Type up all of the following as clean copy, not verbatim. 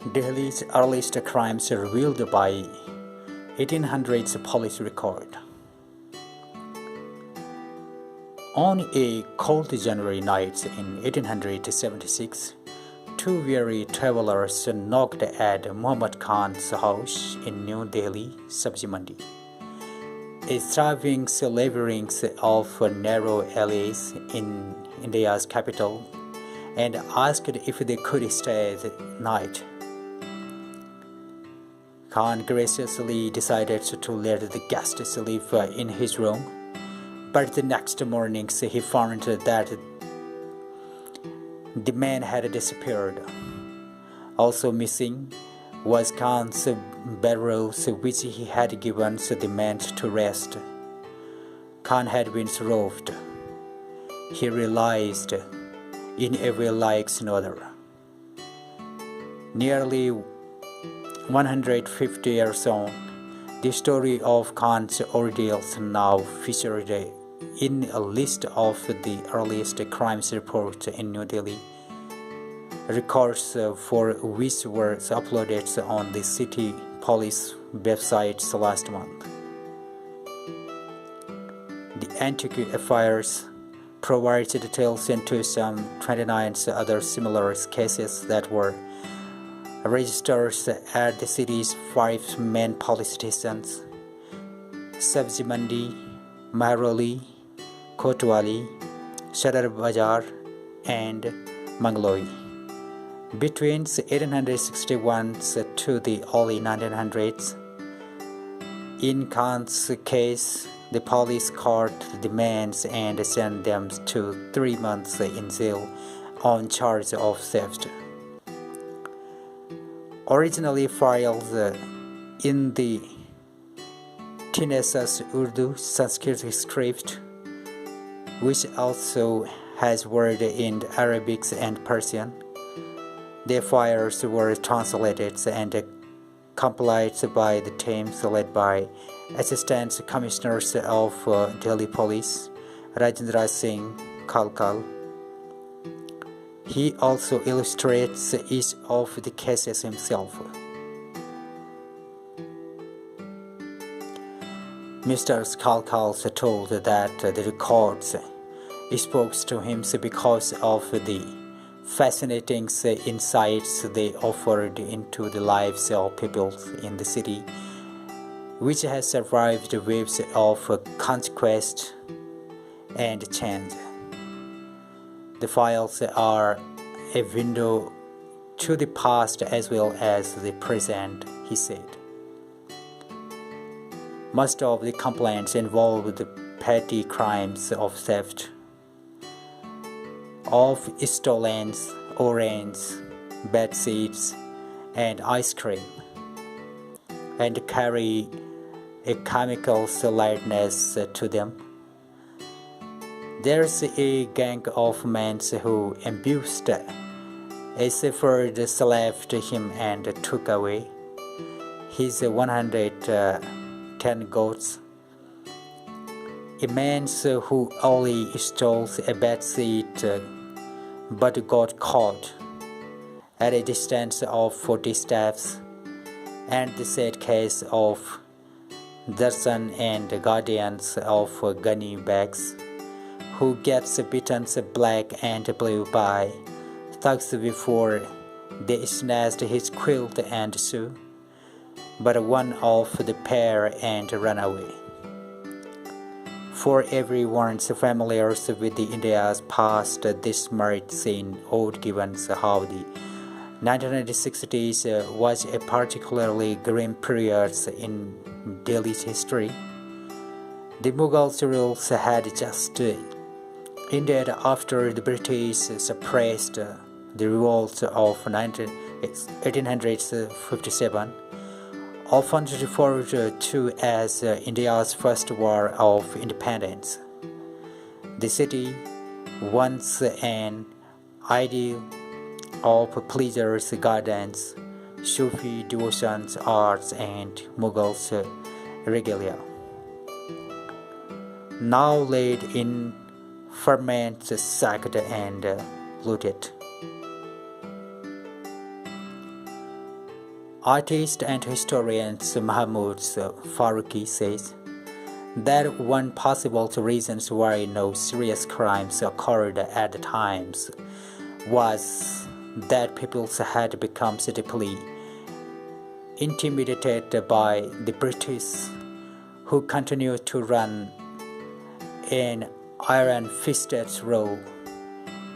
Delhi's earliest crimes revealed by 1800s police record. On a cold January night in 1876, two weary travelers knocked at Muhammad Khan's house in New Delhi, Sabzi Mandi, a thriving labyrinth of narrow alleys in India's capital, and asked if they could stay the night. Khan graciously decided to let the guest sleep in his room, but the next morning he found that the man had disappeared. Also missing was Khan's bedroll, which he had given the man to rest. Khan had been robbed. He realized in a way like no other. Nearly 150 years on, the story of Khan's ordeals now featured in a list of the earliest crimes reports in New Delhi, records for which were uploaded on the city police website last month. The Antique Affairs provides details into some 29 other similar cases that were registered at the city's 5 main police stations: Sabzi Mandi, Mehroli, Kotwali, Sadar Bazaar, and Mangloi. Between 1861 to the early 1900s, in Khan's case, the police caught the men and sent them to 3 months in jail on charge of theft. Originally filed in the Tinesas Urdu Sanskrit script, which also has words in Arabic and Persian, the FIRs were translated and compiled by the teams led by Assistant Commissioners of Delhi Police, Rajendra Singh Khalkal. He also illustrates each of the cases himself. Mr. Khalkal told that the records spoke to him because of the fascinating insights they offered into the lives of people in the city, which has survived waves of conquest and change. The files are a window to the past as well as the present, he said. Most of the complaints involved petty crimes of theft, of stolen oranges, bed sheets, and ice cream, and carry a comical lightness to them. There's a gang of men who abused a shepherd slave to him and took away his 110 goats. A man who only stole a bed sheet but got caught at a distance of 40 steps, and the sad case of Darsan and guardians of gunny bags, who gets beaten black and blue by thugs before they snatched his quilt and shoe, but one of the pair and ran away. For everyone familiar with the India's past, this might seem odd given how the 1960s was a particularly grim period in Delhi's history. The Mughals' rule had just ended after the British suppressed the revolt of 1857, often referred to as India's first war of independence. The city, once an ideal of pleasures, gardens, Sufi devotions, arts, and Mughals regalia, now laid in ferment, sacked, and looted. Artist and historian Mahmoud Faruqi says that one possible reason why no serious crimes occurred at the times was that people had become deeply intimidated by the British, who continued to run an iron-fisted rule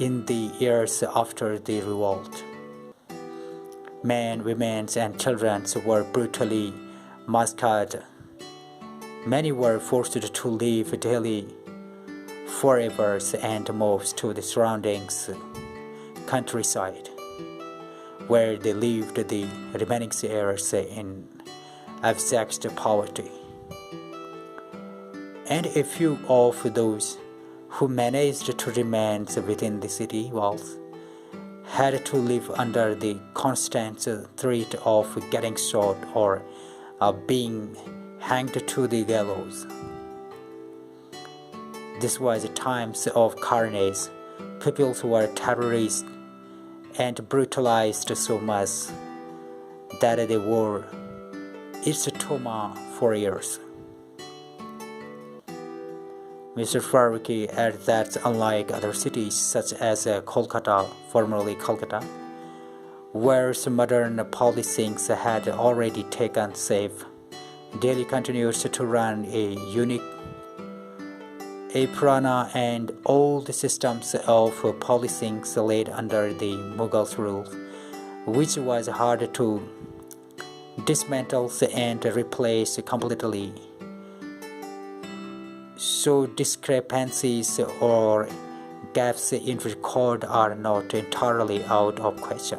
in the years after the revolt. Men, women, and children were brutally massacred. Many were forced to leave Delhi forever and move to the surrounding countryside, where they lived the remaining years in abject poverty. And a few of those who managed to remain within the city walls had to live under the constant threat of getting shot or being hanged to the gallows. This was a time of carnage. People were terrorized and brutalized so much that they wore its trauma for years. Mr. Faruqi adds that unlike other cities such as Kolkata, formerly Calcutta, where modern policing had already taken shape, Delhi continues to run a unique, purana and old systems of policing laid under the Mughals' rule, which was hard to dismantle and replace completely. So discrepancies or gaps in record are not entirely out of question.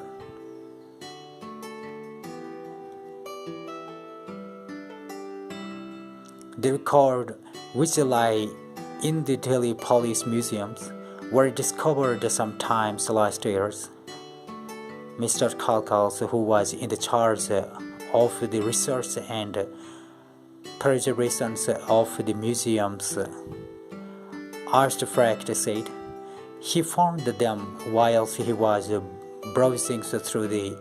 The records, which lie in the Delhi Police Museums, were discovered sometimes last year. Mr. Khalkhal, who was in the charge of the research and preservation of the museum's artifact, said he found them whilst he was browsing through the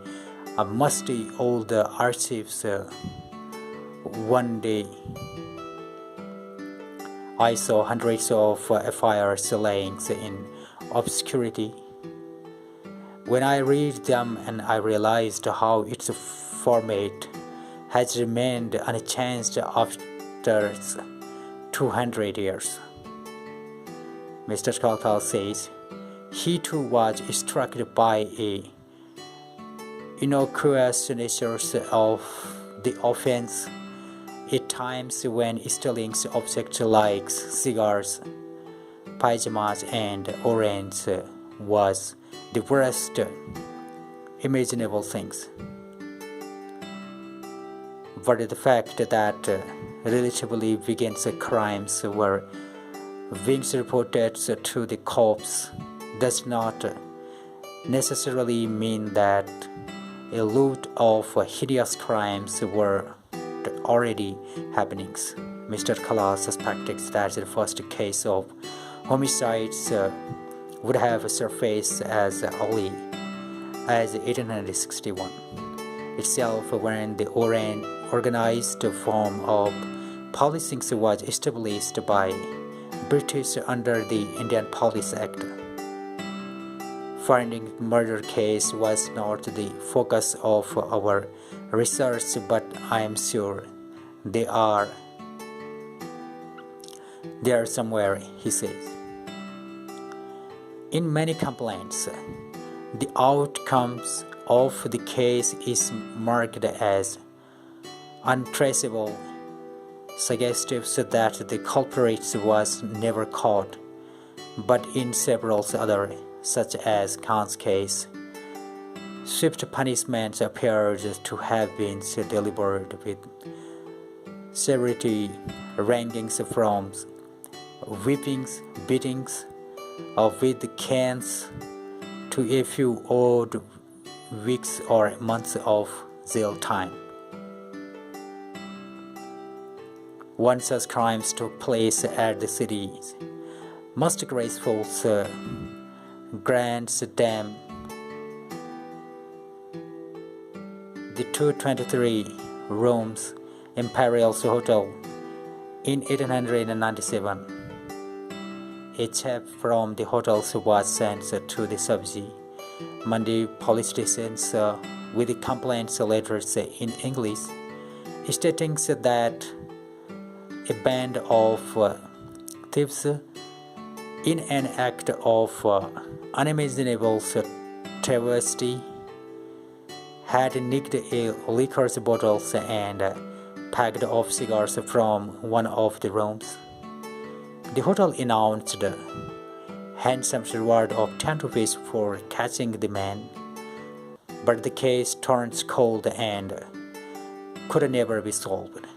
musty old archives one day. I saw hundreds of FIRs laying in obscurity. When I read them, and I realized how its format has remained unchanged after 200 years. Mr. Khalkhal says he too was struck by a innocuous nature of the offense. At times when stealing objects like cigars, pajamas, and orange was the worst imaginable things. But the fact that relatively begin crimes were being reported to the cops does not necessarily mean that a lot of hideous crimes were already happening. Mr. Khalkhal suspected that the first case of homicides would have surfaced as early as 1861 itself, when the organized form of policing was established by British under the Indian Police Act. Finding murder case was not the focus of our research, but I am sure they are there somewhere, he says. In many complaints, the outcomes of the case is marked as untraceable, suggestive that the culprit was never caught. But in several others, such as Khan's case, swift punishment appears to have been delivered with severity ranging from whippings, beatings with canes, to a few odd weeks or months of jail time. One such crime took place at the city's most graceful Grand Dam. the 223 rooms Imperial Hotel in 1897. A chef from the hotels was sent to the Sabzi Mandi police stations with complaints letters in English stating that a band of thieves, in an act of unimaginable travesty, had nicked a liquor bottles and packed off cigars from one of the rooms. The hotel announced a handsome reward of 10 rupees for catching the man, but the case turned cold and could never be solved.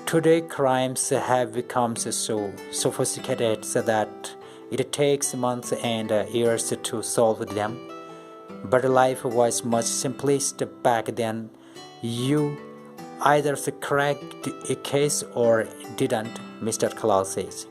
Today, crimes have become so sophisticated that it takes months and years to solve them. But life was much simplest back then. You either cracked a case or didn't, Mr. Claus says.